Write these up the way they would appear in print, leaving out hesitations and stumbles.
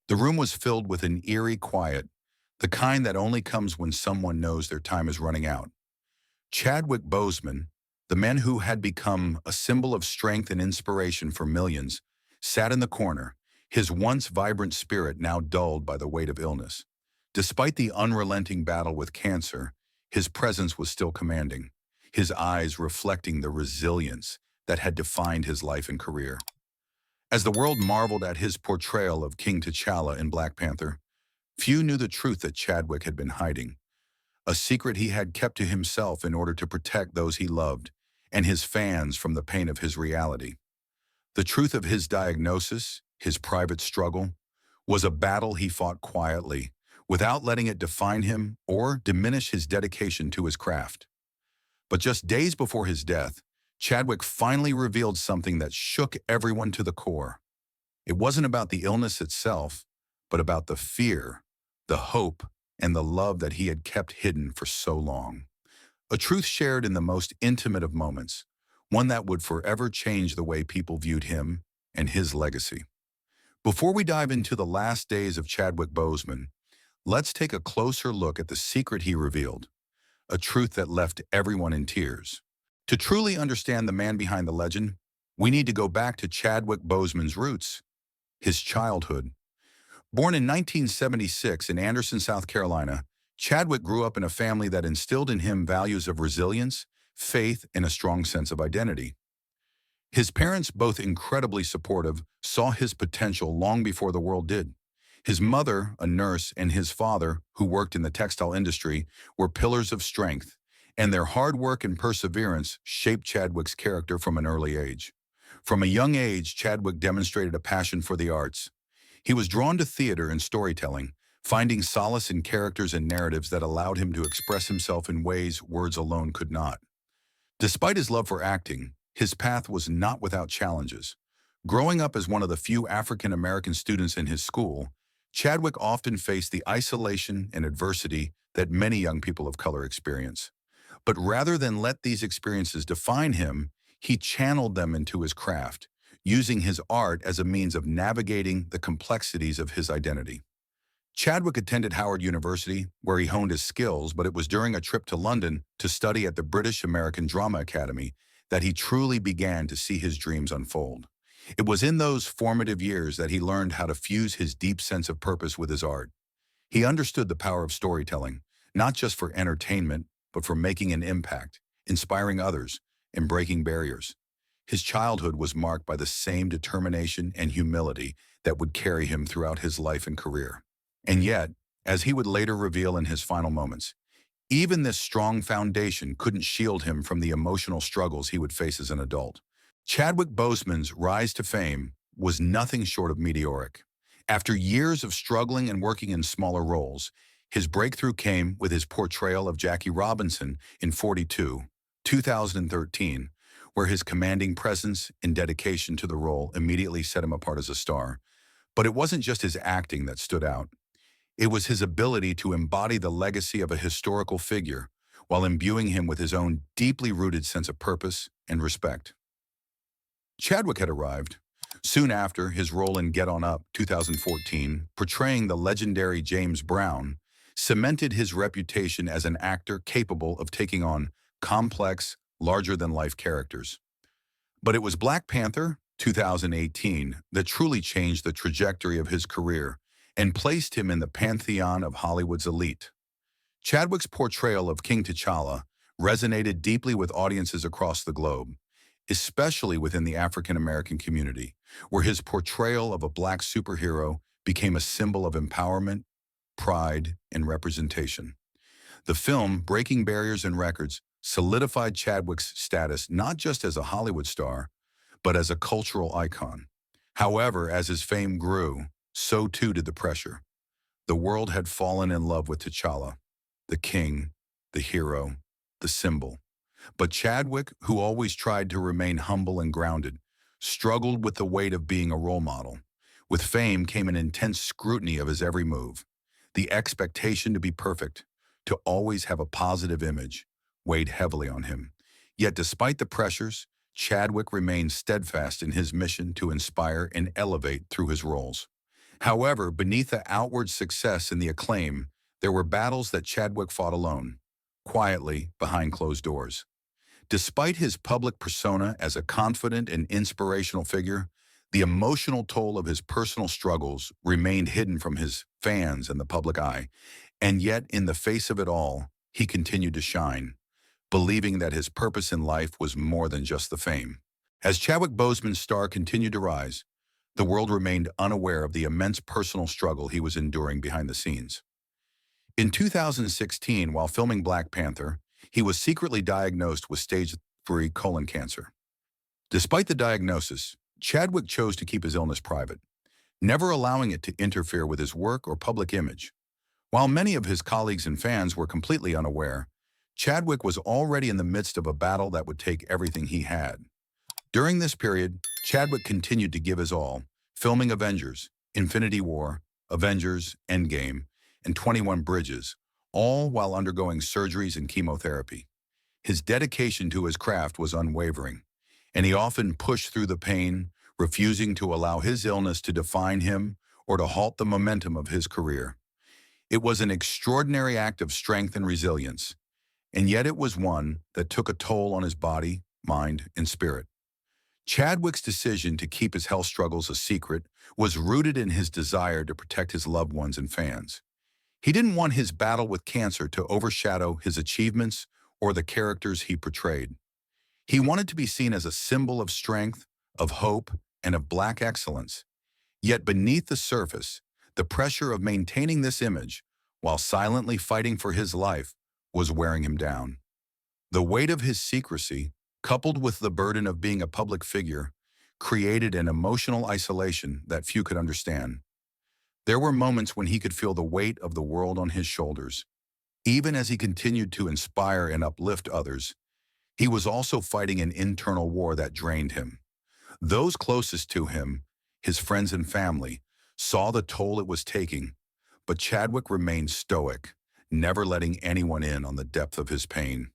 The room was filled with an eerie quiet, the kind that only comes when someone knows their time is running out. Chadwick Boseman, the man who had become a symbol of strength and inspiration for millions, sat in the corner, his once vibrant spirit now dulled by the weight of illness. Despite the unrelenting battle with cancer, his presence was still commanding, his eyes reflecting the resilience that had defined his life and career. As the world marveled at his portrayal of King T'Challa in Black Panther, few knew the truth that Chadwick had been hiding, a secret he had kept to himself in order to protect those he loved and his fans from the pain of his reality. The truth of his diagnosis, his private struggle, was a battle he fought quietly, without letting it define him or diminish his dedication to his craft. But just days before his death, Chadwick finally revealed something that shook everyone to the core. It wasn't about the illness itself, but about the fear, the hope, and the love that he had kept hidden for so long. A truth shared in the most intimate of moments, one that would forever change the way people viewed him and his legacy. Before we dive into the last days of Chadwick Boseman, let's take a closer look at the secret he revealed, a truth that left everyone in tears. To truly understand the man behind the legend, we need to go back to Chadwick Boseman's roots, his childhood. Born in 1976 in Anderson, South Carolina, Chadwick grew up in a family that instilled in him values of resilience, faith, and a strong sense of identity. His parents, both incredibly supportive, saw his potential long before the world did. His mother, a nurse, and his father, who worked in the textile industry, were pillars of strength, and their hard work and perseverance shaped Chadwick's character from an early age. From a young age, Chadwick demonstrated a passion for the arts. He was drawn to theater and storytelling, finding solace in characters and narratives that allowed him to express himself in ways words alone could not. Despite his love for acting, his path was not without challenges. Growing up as one of the few African-American students in his school, Chadwick often faced the isolation and adversity that many young people of color experience. But rather than let these experiences define him, he channeled them into his craft, using his art as a means of navigating the complexities of his identity. Chadwick attended Howard University, where he honed his skills, but it was during a trip to London to study at the British American Drama Academy that he truly began to see his dreams unfold. It was in those formative years that he learned how to fuse his deep sense of purpose with his art. He understood the power of storytelling, not just for entertainment, but for making an impact, inspiring others, and breaking barriers. His childhood was marked by the same determination and humility that would carry him throughout his life and career. And yet, as he would later reveal in his final moments, even this strong foundation couldn't shield him from the emotional struggles he would face as an adult. Chadwick Boseman's rise to fame was nothing short of meteoric. After years of struggling and working in smaller roles, his breakthrough came with his portrayal of Jackie Robinson in 42, 2013, where his commanding presence and dedication to the role immediately set him apart as a star. But it wasn't just his acting that stood out. It was his ability to embody the legacy of a historical figure while imbuing him with his own deeply rooted sense of purpose and respect. Chadwick had arrived. Soon after, his role in Get On Up, 2014, portraying the legendary James Brown, cemented his reputation as an actor capable of taking on complex, larger-than-life characters. But it was Black Panther, 2018, that truly changed the trajectory of his career and placed him in the pantheon of Hollywood's elite. Chadwick's portrayal of King T'Challa resonated deeply with audiences across the globe, especially within the African-American community, where his portrayal of a Black superhero became a symbol of empowerment, pride, and representation. The film, breaking barriers and records, solidified Chadwick's status not just as a Hollywood star, but as a cultural icon. However, as his fame grew, so too did the pressure. The world had fallen in love with T'Challa, the king, the hero, the symbol. But Chadwick, who always tried to remain humble and grounded, struggled with the weight of being a role model. With fame came an intense scrutiny of his every move. The expectation to be perfect, to always have a positive image, weighed heavily on him. Yet despite the pressures, Chadwick remained steadfast in his mission to inspire and elevate through his roles. However, beneath the outward success and the acclaim, there were battles that Chadwick fought alone, quietly behind closed doors. Despite his public persona as a confident and inspirational figure, the emotional toll of his personal struggles remained hidden from his fans and the public eye. And yet, in the face of it all, he continued to shine, believing that his purpose in life was more than just the fame. As Chadwick Boseman's star continued to rise, the world remained unaware of the immense personal struggle he was enduring behind the scenes. In 2016, while filming Black Panther, he was secretly diagnosed with stage 3 colon cancer. Despite the diagnosis, Chadwick chose to keep his illness private, never allowing it to interfere with his work or public image. While many of his colleagues and fans were completely unaware, Chadwick was already in the midst of a battle that would take everything he had. During this period, Chadwick continued to give his all, filming Avengers, Infinity War, Avengers, Endgame, and 21 Bridges, all while undergoing surgeries and chemotherapy. His dedication to his craft was unwavering, and he often pushed through the pain, refusing to allow his illness to define him or to halt the momentum of his career. It was an extraordinary act of strength and resilience, and yet it was one that took a toll on his body, mind, and spirit. Chadwick's decision to keep his health struggles a secret was rooted in his desire to protect his loved ones and fans. He didn't want his battle with cancer to overshadow his achievements or the characters he portrayed. He wanted to be seen as a symbol of strength, of hope, and of Black excellence. Yet beneath the surface, the pressure of maintaining this image, while silently fighting for his life, was wearing him down. The weight of his secrecy, coupled with the burden of being a public figure, created an emotional isolation that few could understand. There were moments when he could feel the weight of the world on his shoulders. Even as he continued to inspire and uplift others, he was also fighting an internal war that drained him. Those closest to him, his friends and family, saw the toll it was taking, but Chadwick remained stoic, never letting anyone in on the depth of his pain.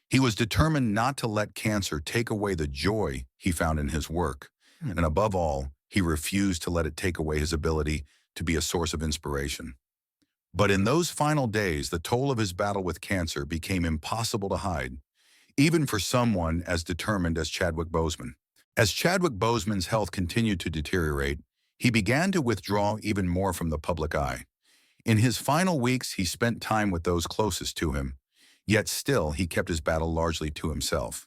He was determined not to let cancer take away the joy he found in his work, and above all, he refused to let it take away his ability to be a source of inspiration. But in those final days, the toll of his battle with cancer became impossible to hide, even for someone as determined as Chadwick Boseman. As Chadwick Boseman's health continued to deteriorate, he began to withdraw even more from the public eye. In his final weeks, he spent time with those closest to him, yet still he kept his battle largely to himself.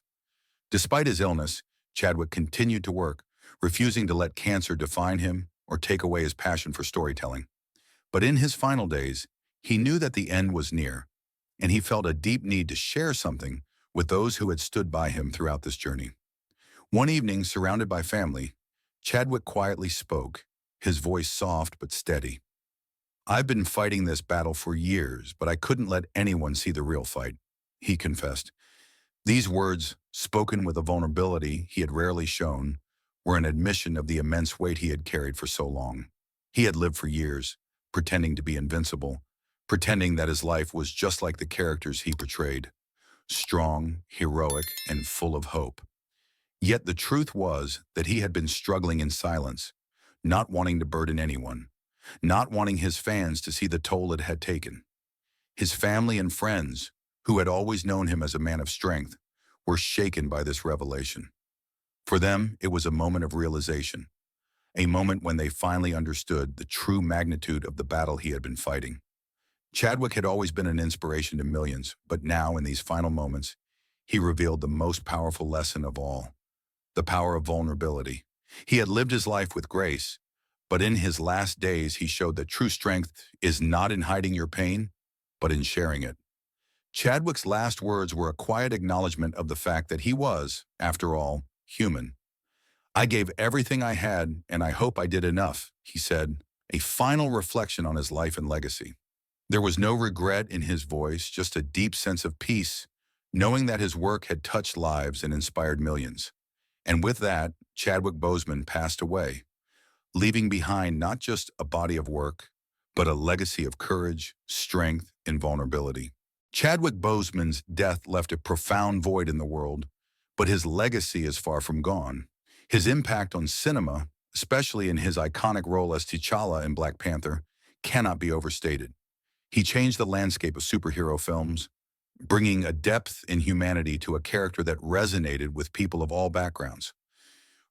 Despite his illness, Chadwick continued to work, refusing to let cancer define him or take away his passion for storytelling. But in his final days, he knew that the end was near, and he felt a deep need to share something with those who had stood by him throughout this journey. One evening, surrounded by family, Chadwick quietly spoke, his voice soft but steady. "I've been fighting this battle for years, but I couldn't let anyone see the real fight," he confessed. These words, spoken with a vulnerability he had rarely shown, were an admission of the immense weight he had carried for so long. He had lived for years, pretending to be invincible, pretending that his life was just like the characters he portrayed, strong, heroic, and full of hope. Yet the truth was that he had been struggling in silence, not wanting to burden anyone, not wanting his fans to see the toll it had taken. His family and friends, who had always known him as a man of strength, were shaken by this revelation. For them, it was a moment of realization, a moment when they finally understood the true magnitude of the battle he had been fighting. Chadwick had always been an inspiration to millions, but now, in these final moments, he revealed the most powerful lesson of all, the power of vulnerability. He had lived his life with grace, but in his last days, he showed that true strength is not in hiding your pain, but in sharing it. Chadwick's last words were a quiet acknowledgement of the fact that he was, after all, human. "I gave everything I had, and I hope I did enough," he said, a final reflection on his life and legacy. There was no regret in his voice, just a deep sense of peace, knowing that his work had touched lives and inspired millions. And with that, Chadwick Boseman passed away, leaving behind not just a body of work, but a legacy of courage, strength, and vulnerability. Chadwick Boseman's death left a profound void in the world, but his legacy is far from gone. His impact on cinema, especially in his iconic role as T'Challa in Black Panther, cannot be overstated. He changed the landscape of superhero films, bringing a depth and humanity to a character that resonated with people of all backgrounds.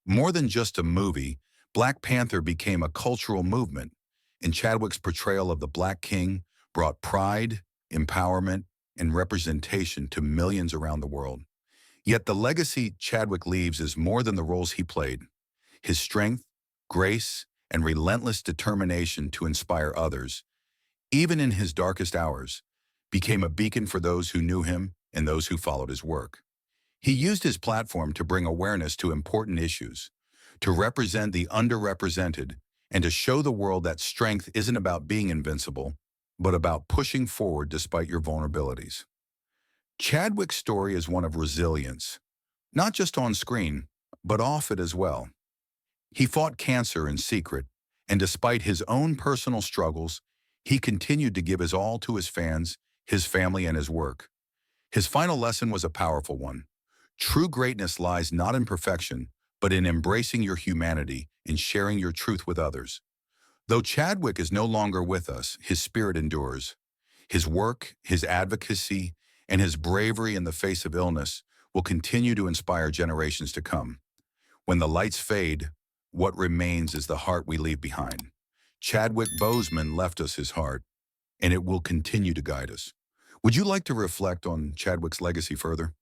More than just a movie, Black Panther became a cultural movement, and Chadwick's portrayal of the Black King brought pride, empowerment, and representation to millions around the world. Yet the legacy Chadwick leaves is more than the roles he played. His strength, grace, and relentless determination to inspire others, even in his darkest hours, became a beacon for those who knew him and those who followed his work. He used his platform to bring awareness to important issues, to represent the underrepresented, and to show the world that strength isn't about being invincible, but about pushing forward despite your vulnerabilities. Chadwick's story is one of resilience, not just on screen, but off it as well. He fought cancer in secret, and despite his own personal struggles, he continued to give his all to his fans, his family, and his work. His final lesson was a powerful one. True greatness lies not in perfection, but in embracing your humanity and sharing your truth with others. Though Chadwick is no longer with us, his spirit endures. His work, his advocacy, and his bravery in the face of illness will continue to inspire generations to come. When the lights fade, what remains is the heart we leave behind. Chadwick Boseman left us his heart, and it will continue to guide us. Would you like to reflect on Chadwick's legacy further?